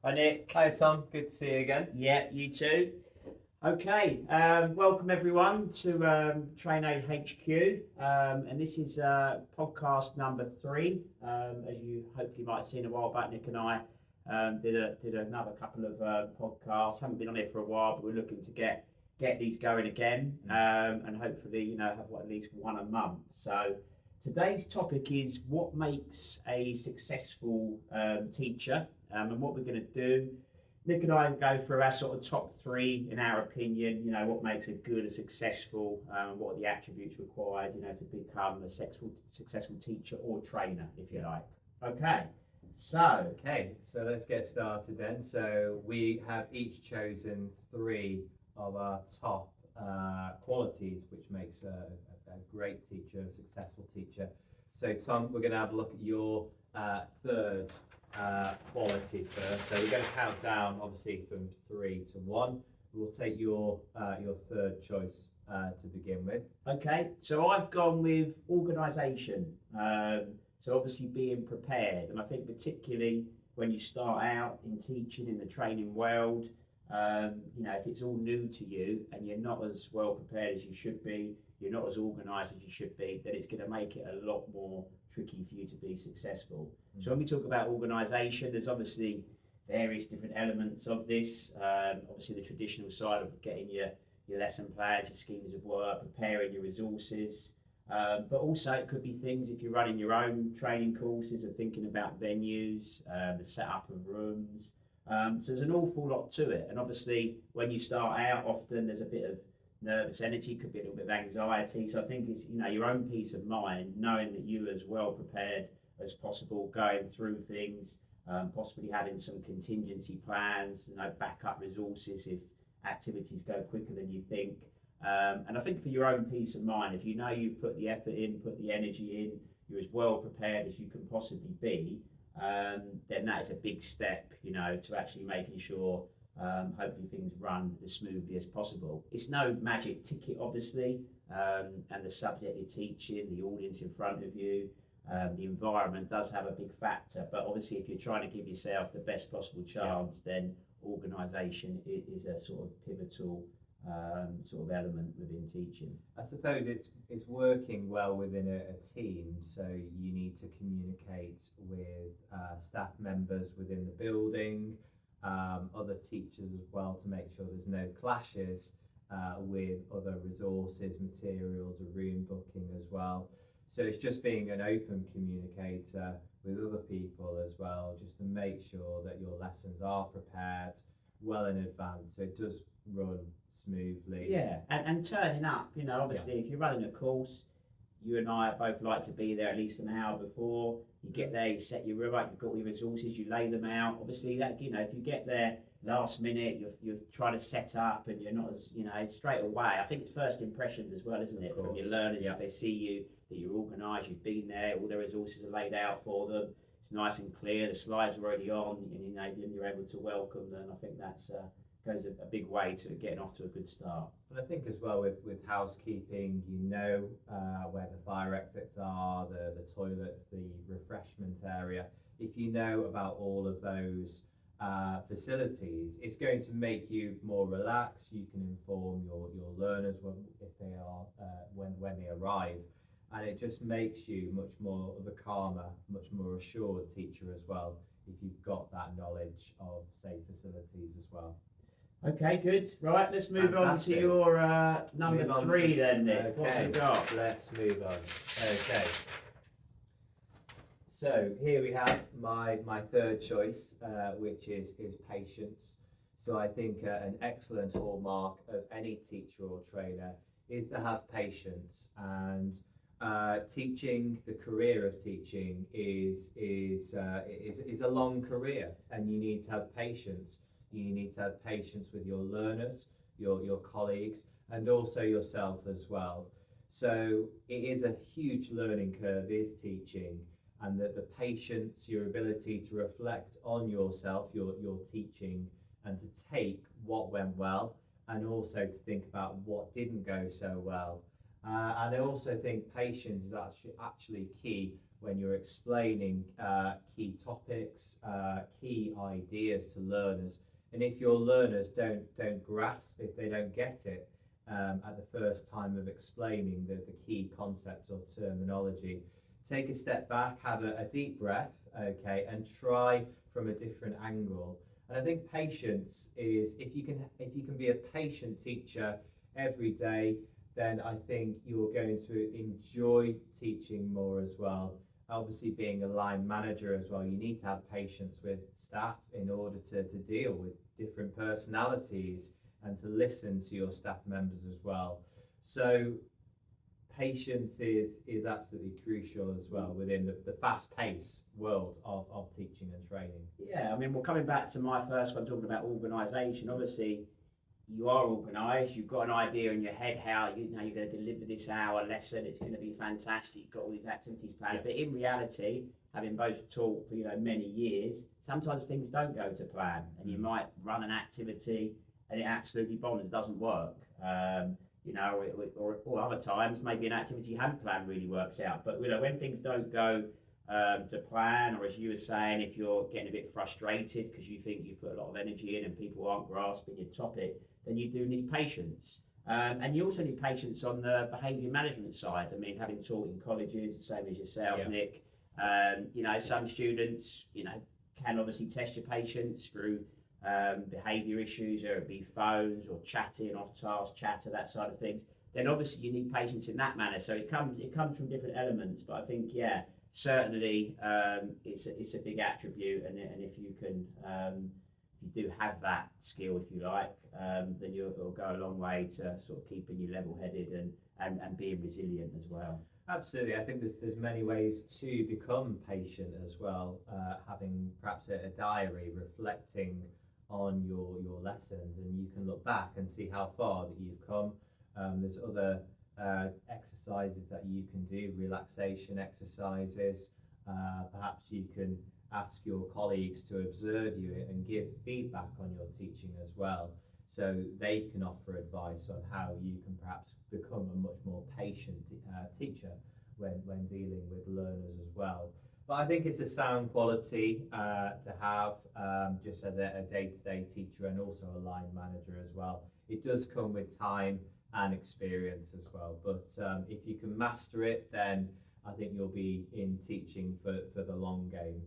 Hi Nick. Hi Tom, good to see you again. Yeah, you too. Okay, welcome everyone to Train Aid HQ, and this is podcast number three. As you hopefully might have seen a while back, Nick and I did another couple of podcasts. Haven't been on here for a while, but we're looking to get these going again, and hopefully have at least one a month. So today's topic is what makes a successful teacher, and what we're going to do. Nick and I go through our sort of top three, in our opinion, what makes a good, a successful, what are the attributes required, to become a successful teacher or trainer, if you like. Okay, so. Okay, so let's get started then. So we have each chosen three of our top qualities, which makes a great teacher, a successful teacher. So Tom, we're going to have a look at your third quality first. So we're going to count down, obviously, from 3 to 1. We'll take your third choice to begin with. Okay, so I've gone with organisation. So obviously being prepared, and I think particularly when you start out in teaching in the training world, if it's all new to you and you're not as well prepared as you should be, you're not as organised as you should be, then it's going to make it a lot more tricky for you to be successful. So when we talk about organisation, there's obviously various different elements of this. Obviously the traditional side of getting your lesson plans, your schemes of work, preparing your resources. But also it could be things if you're running your own training courses and thinking about venues, the setup of rooms. So there's an awful lot to it. And obviously when you start out, often there's a bit of nervous energy, could be a little bit of anxiety. So I think it's your own peace of mind, knowing that you as well prepared as possible, going through things, possibly having some contingency plans, backup resources if activities go quicker than you think. And I think for your own peace of mind, if you know you've put the effort in, put the energy in, you're as well prepared as you can possibly be, then that is a big step, to actually making sure hopefully things run as smoothly as possible. It's no magic ticket, obviously, and the subject you're teaching, the audience in front of you, the environment does have a big factor. But obviously, if you're trying to give yourself the best possible chance, then organisation is a sort of pivotal sort of element within teaching. I suppose it's working well within a team, so you need to communicate with staff members within the building, other teachers as well, to make sure there's no clashes with other resources, materials, or room booking as well. So it's just being an open communicator with other people as well, just to make sure that your lessons are prepared well in advance, so it does run smoothly. Yeah, and turning up, obviously, if you're running a course, you and I both like to be there at least an hour before. You get there, you set your room up, you've got all your resources, you lay them out. Obviously, that if you get there last minute, you're trying to set up and you're not as straight away. I think it's first impressions as well, isn't it, from your learners? If they see you that you're organised, you've been there, all the resources are laid out for them. It's nice and clear. The slides are already on, and then you're able to welcome them. I think that's goes a big way to getting off to a good start. And I think as well with housekeeping, where the fire exits are, the toilets, the refreshment area. If you know about all of those facilities, it's going to make you more relaxed. You can inform your learners if they are when they arrive, and it just makes you much more of a calmer, much more assured teacher as well, if you've got that knowledge of, say, facilities as well. Okay, good. Right, let's move Fantastic. on to your number 3 then, Nick. Okay. What have you got? Let's move on. Okay. So here we have my third choice, which is patience. So I think an excellent hallmark of any teacher or trainer is to have patience, and teaching, the career of teaching is a long career, and you need to have patience. You need to have patience with your learners, your colleagues, and also yourself as well. So it is a huge learning curve, is teaching, and that the patience, your ability to reflect on yourself, your teaching, and to take what went well, and also to think about what didn't go so well. And I also think patience is actually key when you're explaining key topics, key ideas to learners. And if your learners don't grasp, if they don't get it at the first time of explaining the key concept or terminology, take a step back, have a deep breath, okay, and try from a different angle. And I think patience is, if you can be a patient teacher every day, then I think you're going to enjoy teaching more as well. Obviously, being a line manager as well, you need to have patience with staff in order to deal with different personalities and to listen to your staff members as well. So patience is absolutely crucial as well within the fast-paced world of teaching and training. Yeah, I mean, well, coming back to my first one, talking about organisation, obviously you are organised, you've got an idea in your head how you're going to deliver this hour lesson, it's going to be fantastic, you've got all these activities planned, but in reality, having both taught for many years, sometimes things don't go to plan, and you might run an activity and it absolutely bombs, it doesn't work. Or other times maybe an activity you hadn't planned really works out. But when things don't go to plan, or as you were saying, if you're getting a bit frustrated because you think you've put a lot of energy in and people aren't grasping your topic, then you do need patience. And you also need patience on the behaviour management side. I mean, having taught in colleges, the same as yourself, Nick, some students, can obviously test your patience through behaviour issues, or it be phones or chatting, off-task chatter, that side of things. Then obviously you need patience in that manner. So it comes from different elements. But I think, certainly it's a big attribute, and if you can, if you do have that skill, if you like, then it'll go a long way to sort of keeping you level-headed and being resilient as well. Absolutely. I think there's many ways to become patient as well, having perhaps a diary reflecting on your lessons, and you can look back and see how far that you've come. There's other exercises that you can do, relaxation exercises. Perhaps you can ask your colleagues to observe you and give feedback on your teaching as well, so they can offer advice on how you can perhaps become a much more patient teacher when dealing with learners as well. But I think it's a sound quality to have, just as a day-to-day teacher and also a line manager as well. It does come with time and experience as well, but if you can master it, then I think you'll be in teaching for the long game.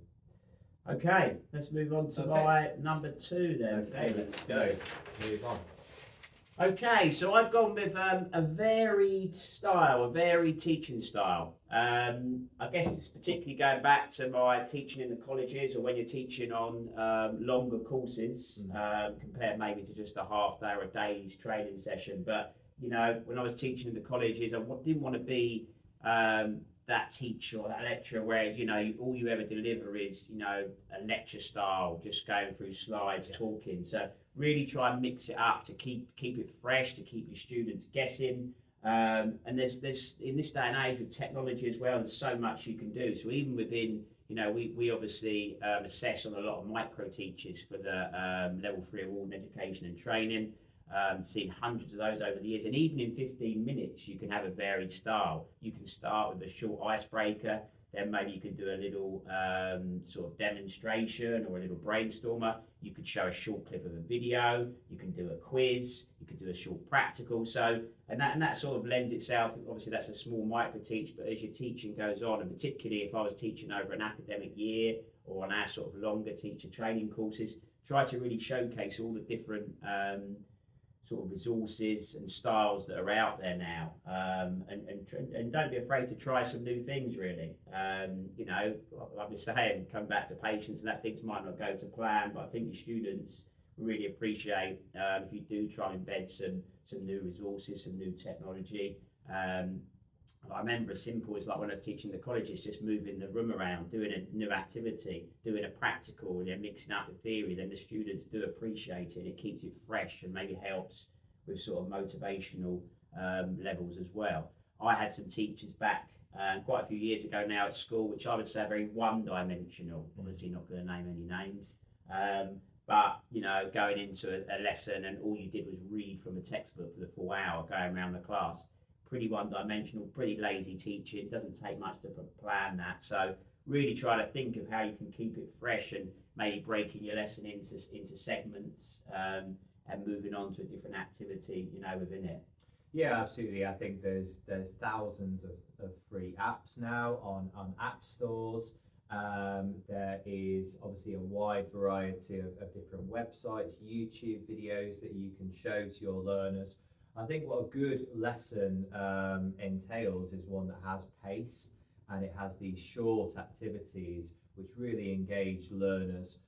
Okay, let's move on to my number 2 then. Okay, let's go. Move on. Okay, so I've gone with a varied style, a varied teaching style. I guess it's particularly going back to my teaching in the colleges, or when you're teaching on longer courses, compared maybe to just a half day or a day's training session. But, when I was teaching in the colleges, I didn't want to be that teacher or that lecturer where, all you ever deliver is, a lecture style, just going through slides, talking. So really try and mix it up to keep it fresh, to keep your students guessing. And there's in this day and age with technology as well, there's so much you can do. So even within, we obviously assess on a lot of micro teachers for the level 3 award in education and training. Seen hundreds of those over the years, and even in 15 minutes you can have a varied style. You can start with a short icebreaker, then maybe you could do a little sort of demonstration or a little brainstormer. You could show a short clip of a video, you can do a quiz, you could do a short practical. So and that sort of lends itself, obviously that's a small micro teach, but as your teaching goes on, and particularly if I was teaching over an academic year or on our sort of longer teacher training courses, try to really showcase all the different sort of resources and styles that are out there now, and don't be afraid to try some new things really. Like we're saying, come back to patience, and that things might not go to plan, but I think your students really appreciate if you do try and embed some new resources, some new technology. I remember as simple as like when I was teaching the colleges, just moving the room around, doing a new activity, doing a practical, and then mixing up the theory. Then the students do appreciate it. It keeps it fresh and maybe helps with sort of motivational levels as well. I had some teachers back quite a few years ago now at school, which I would say are very one-dimensional. Obviously not going to name any names, but going into a lesson and all you did was read from a textbook for the full hour, going around the class. pretty one-dimensional, pretty lazy teaching. Doesn't take much to plan that. So really try to think of how you can keep it fresh and maybe breaking your lesson into segments and moving on to a different activity, within it. Yeah, absolutely. I think there's thousands of free apps now on app stores. There is obviously a wide variety of different websites, YouTube videos that you can show to your learners. I think what a good lesson entails is one that has pace, and it has these short activities which really engage learners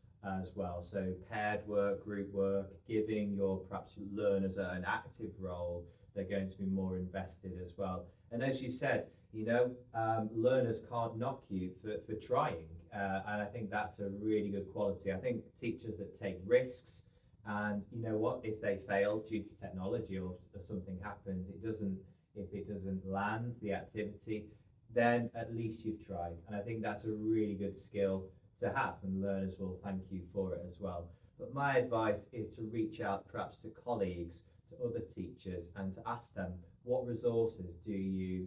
as well. So paired work, group work, giving your perhaps learners an active role, they're going to be more invested as well. And as you said, learners can't knock you for trying. And I think that's a really good quality. I think teachers that take risks, and if they fail due to technology or something happens, if it doesn't land the activity, then at least you've tried. And I think that's a really good skill to have, and learners will thank you for it as well. But my advice is to reach out perhaps to colleagues, to other teachers, and to ask them, what resources do you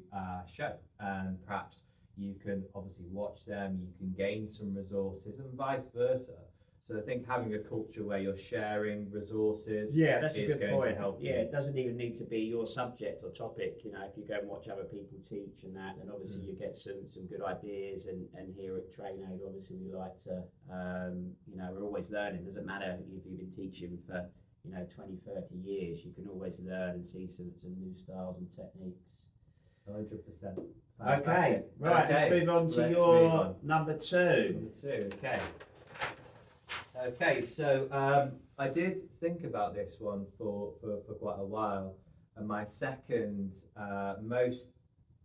show? And perhaps you can obviously watch them, you can gain some resources, and vice versa. So I think having a culture where you're sharing resources that's a is good going point. to help you. It doesn't even need to be your subject or topic. If you go and watch other people teach and that, then obviously you get some good ideas. And here at TrainAid, obviously we like to, we're always learning. It doesn't matter if you've been teaching for 20, 30 years, you can always learn and see some new styles and techniques. 100%. Okay, right, Okay, let's move on to let's your move on. number two. Okay. Okay, so I did think about this one for quite a while, and my second most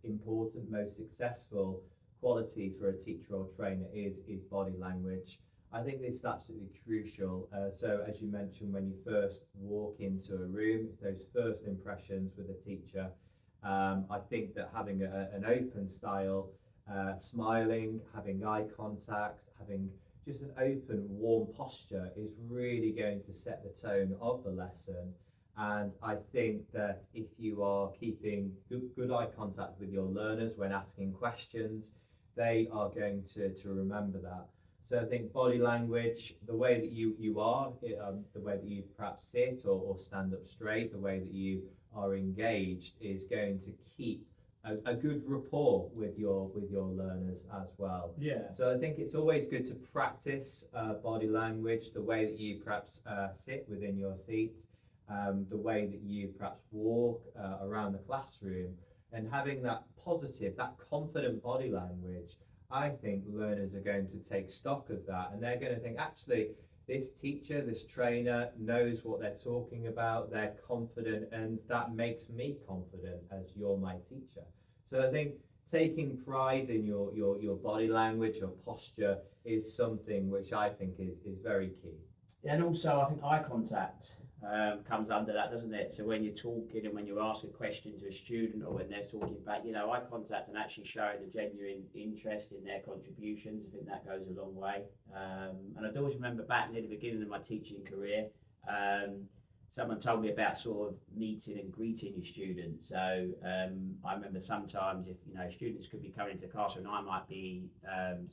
important, most successful quality for a teacher or trainer is body language. I think this is absolutely crucial. So as you mentioned, when you first walk into a room, it's those first impressions with a teacher. I think that having an open style, smiling, having eye contact, having just an open, warm posture is really going to set the tone of the lesson. And I think that if you are keeping good eye contact with your learners when asking questions, they are going to remember that. So I think body language, the way that you are, the way that you perhaps sit or stand up straight, the way that you are engaged is going to keep a good rapport with your learners as well. Yeah. So I think it's always good to practice body language, the way that you perhaps sit within your seat, the way that you perhaps walk around the classroom, and having that positive, that confident body language. I think learners are going to take stock of that, and they're going to think, actually, this teacher, this trainer knows what they're talking about, they're confident, and that makes me confident as you're my teacher. So I think taking pride in your body language, your posture is something which I think is very key. And also, I think eye contact comes under that, doesn't it? So when you're talking and when you're asking a question to a student, or when they're talking back, eye contact and actually showing a genuine interest in their contributions, I think that goes a long way. And I'd always remember back near the beginning of my teaching career, someone told me about sort of meeting and greeting your students. So I remember sometimes if students could be coming into the classroom, I might be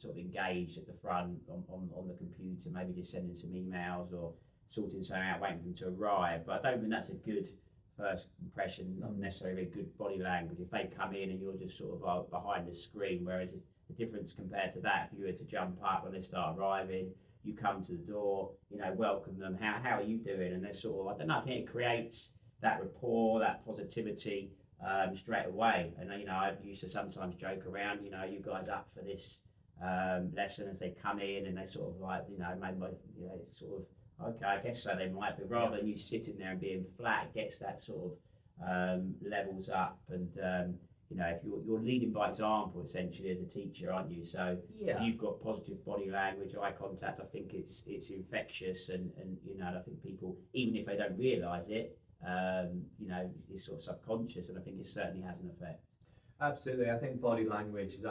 sort of engaged at the front on the computer, maybe just sending some emails or sorting something out, waiting for them to arrive. But I don't think that's a good first impression, not necessarily a good body language. If they come in and you're just sort of behind the screen, whereas the difference compared to that, if you were to jump up when they start arriving, you come to the door, welcome them, how are you doing? And they're sort of, I don't know, I think it creates that rapport, that positivity straight away. And I used to sometimes joke around, you guys up for this lesson, as they come in and they sort of like, maybe, it's sort of, okay, I guess so, they might be, rather than you sitting there and being flat, it gets that sort of levels up. And if you're leading by example essentially as a teacher, aren't you? So if you've got positive body language, eye contact, I think it's infectious, and I think people, even if they don't realise it, it's sort of subconscious, and I think it certainly has an effect. Absolutely, I think body language is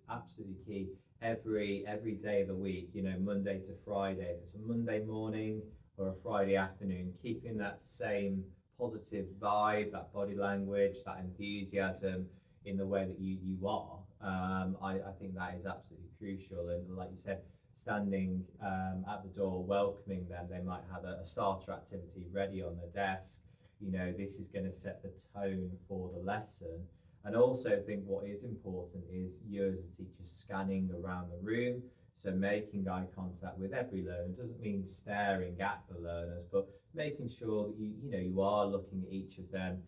absolutely key. Every day of the week, Monday to Friday, if it's a Monday morning or a Friday afternoon, keeping that same positive vibe, that body language, that enthusiasm in the way that you are, I think that is absolutely crucial. And like you said, standing at the door, welcoming them, they might have a starter activity ready on the desk. You know, this is going to set the tone for the lesson. And also think what is important is you as a teacher scanning around the room, so making eye contact with every learner. Doesn't mean staring at the learners, but making sure that you are looking at each of them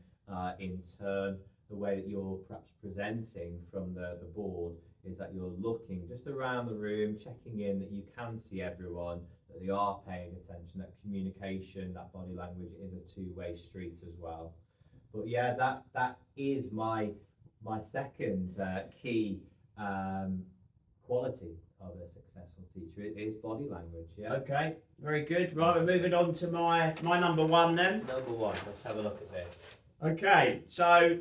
in turn. The way that you're perhaps presenting from the board is that you're looking just around the room, checking in that you can see everyone, that they are paying attention, that communication, that body language is a two-way street as well. But yeah, that is my second key quality of a successful teacher. It is body language. Yeah. Okay, very good. Right, we're moving on to my number one then. Number one. Let's have a look at this. Okay, so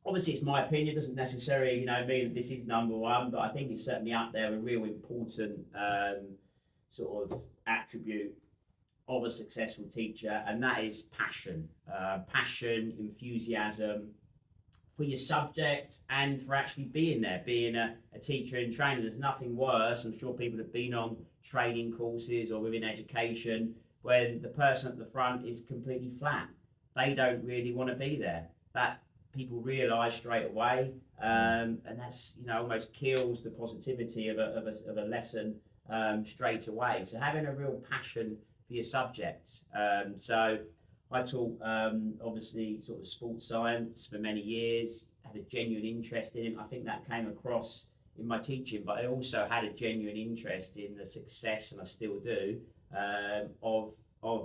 obviously it's my opinion. It doesn't necessarily mean that this is number one, but I think it's certainly up there, a real important sort of attribute of a successful teacher, and that is passion. Passion, enthusiasm for your subject and for actually being there, being a teacher in training. There's nothing worse. I'm sure people have been on training courses or within education when the person at the front is completely flat. They don't really want to be there. That people realise straight away, and that's almost kills the positivity of a lesson straight away. So having a real passion for your subject. So I taught obviously sort of sports science for many years, had a genuine interest in it. I think that came across in my teaching, but I also had a genuine interest in the success, and I still do, of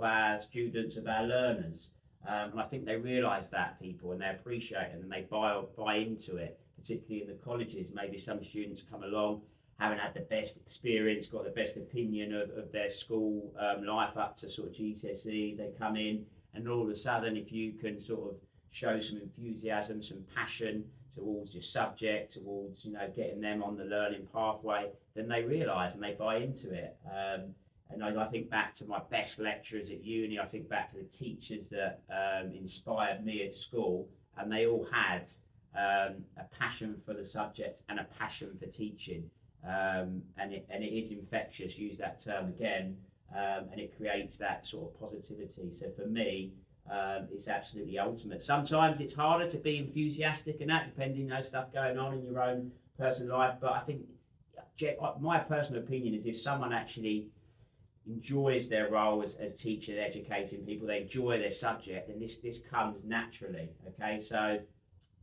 our students, of our learners. And I think they realise that, people, and they appreciate it, and they buy into it, particularly in the colleges. Maybe some students come along, haven't had the best experience, got the best opinion of their school life up to sort of GCSEs. They come in, and all of a sudden, if you can sort of show some enthusiasm, some passion towards your subject, towards getting them on the learning pathway, then they realise and they buy into it. And I think back to my best lecturers at uni. I think back to the teachers that inspired me at school, and they all had a passion for the subject and a passion for teaching. And it is infectious, use that term again, and it creates that sort of positivity. So for me, it's absolutely ultimate. Sometimes it's harder to be enthusiastic and that, depending on stuff going on in your own personal life. But I think my personal opinion is if someone actually enjoys their role as teacher, educating people, they enjoy their subject, then this comes naturally. Okay, so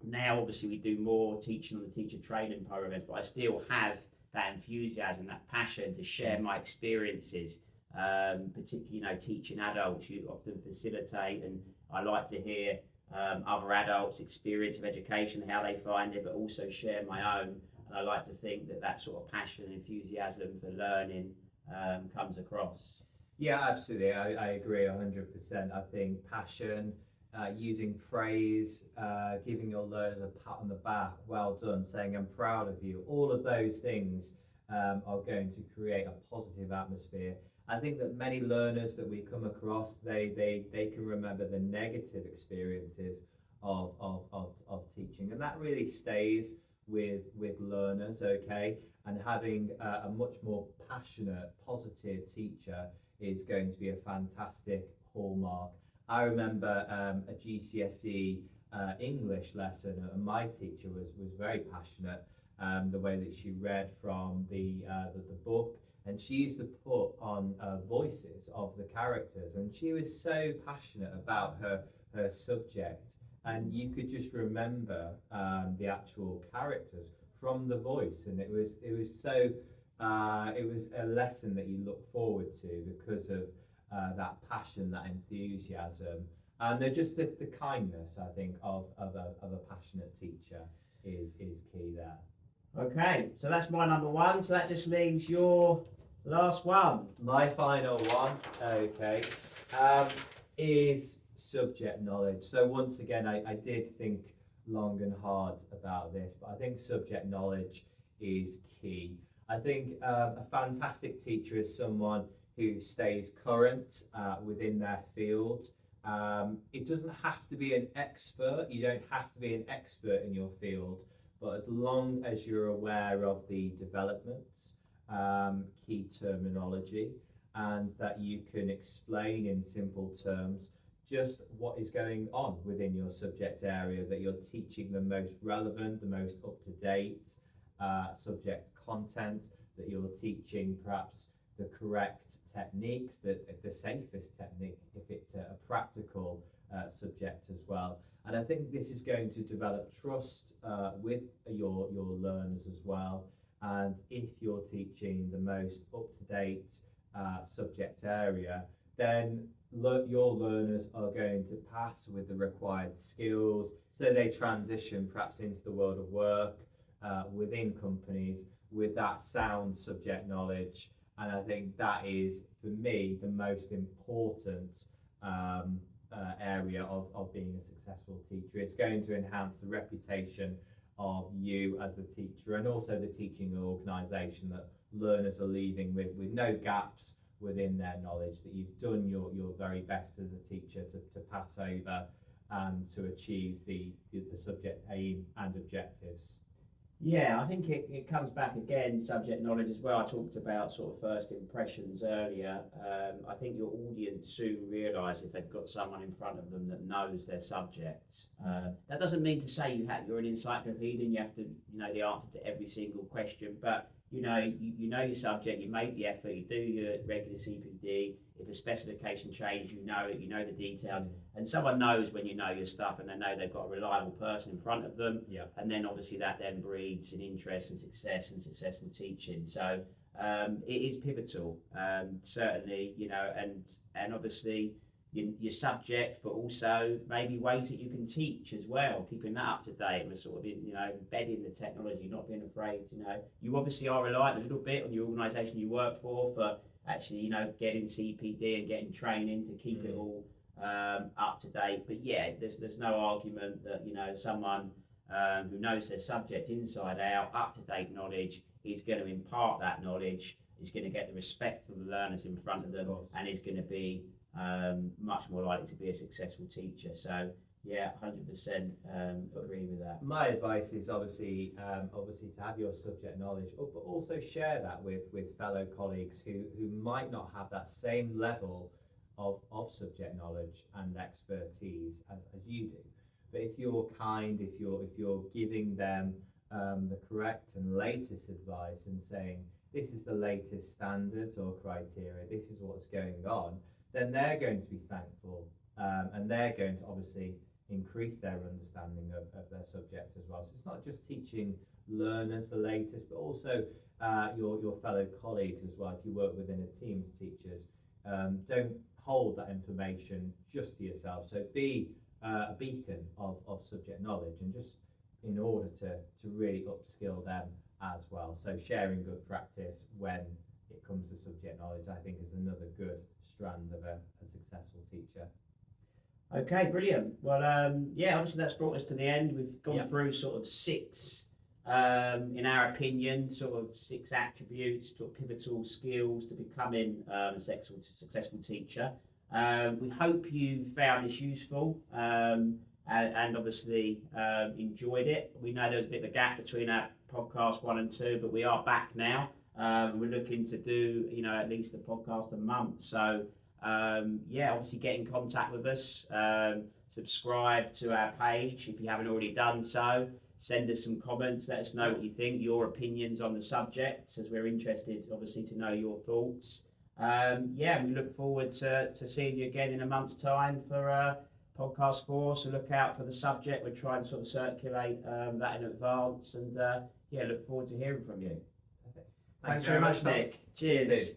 now obviously we do more teaching on the teacher training programs, but I still have that enthusiasm, that passion to share my experiences, particularly teaching adults. You often facilitate, and I like to hear other adults' experience of education, how they find it, but also share my own. And I like to think that sort of passion and enthusiasm for learning comes across. Yeah, absolutely. I agree 100%. I think passion, using praise, giving your learners a pat on the back, well done, saying I'm proud of you, all of those things are going to create a positive atmosphere. I think that many learners that we come across, they can remember the negative experiences of teaching, and that really stays with learners, okay? And having a much more passionate, positive teacher is going to be a fantastic hallmark. I remember a GCSE English lesson, and my teacher was very passionate. The way that she read from the book, and she used to put on voices of the characters, and she was so passionate about her subject, and you could just remember the actual characters from the voice, and it was so it was a lesson that you look forward to because of that passion, that enthusiasm, and just the kindness, I think, of a passionate teacher is key there. Okay, so that's my number one. So that just leaves your last one. My final one, okay, is subject knowledge. So once again, I did think long and hard about this, but I think subject knowledge is key. I think a fantastic teacher is someone who stays current within their field, It doesn't have to be an expert. You don't have to be an expert in your field, but as long as you're aware of the developments, key terminology, and that you can explain in simple terms just what is going on within your subject area, that you're teaching the most relevant, the most up-to-date subject content, that you're teaching perhaps the correct techniques, the safest technique if it's a practical subject as well. And I think this is going to develop trust with your learners as well. And if you're teaching the most up-to-date subject area, then your learners are going to pass with the required skills, so they transition perhaps into the world of work within companies with that sound subject knowledge. And I think that is, for me, the most important area of being a successful teacher. It's going to enhance the reputation of you as the teacher, and also the teaching organisation, that learners are leaving with no gaps within their knowledge, that you've done your very best as a teacher to pass over and to achieve the subject aim and objectives. Yeah, I think it comes back again, subject knowledge as well. I talked about sort of first impressions earlier. I think your audience soon realise if they've got someone in front of them that knows their subject. That doesn't mean to say you're an encyclopedia and you have to know the answer to every single question, but you know your subject, you make the effort, you do your regular CPD. If a specification changes, you know it, you know the details, and someone knows when you know your stuff, and they know they've got a reliable person in front of them. Yeah. And then obviously that then breeds an interest and success and successful teaching. So it is pivotal, certainly, and obviously your subject, but also maybe ways that you can teach as well, keeping that up to date. We're sort of embedding the technology, not being afraid. You obviously are reliant a little bit on the organisation you work for actually getting CPD and getting training to keep it all up to date. But yeah, there's no argument that someone who knows their subject inside out, up to date knowledge, is going to impart that knowledge, is going to get the respect of the learners in front of them, and is going to be much more likely to be a successful teacher. So yeah, 100% agree with that. My advice is obviously to have your subject knowledge, but also share that with fellow colleagues who might not have that same level of subject knowledge and expertise as you do. But if you're kind, if you're giving them the correct and latest advice and saying this is the latest standards or criteria, this is what's going on, then they're going to be thankful, and they're going to obviously increase their understanding of their subject as well. So it's not just teaching learners the latest, but also your fellow colleagues as well. If you work within a team of teachers, don't hold that information just to yourself. So be a beacon of subject knowledge, and just in order to really upskill them as well. So sharing good practice when it comes to subject knowledge, I think, is another good strand of a successful teacher. Okay, brilliant. Well, obviously that's brought us to the end. We've gone through sort of six, in our opinion, sort of six attributes, sort of pivotal skills to becoming a successful teacher. We hope you found this useful and obviously enjoyed it. We know there was a bit of a gap between our podcast 1 and 2, but we are back now. We're looking to do, at least a podcast a month. So, obviously get in contact with us. Subscribe to our page if you haven't already done so. Send us some comments. Let us know what you think, your opinions on the subject, as we're interested, obviously, to know your thoughts. We look forward to seeing you again in a month's time for podcast 4. So look out for the subject. We're trying to sort of circulate that in advance, and look forward to hearing from you. Perfect. Thanks very much, Nick. Cheers.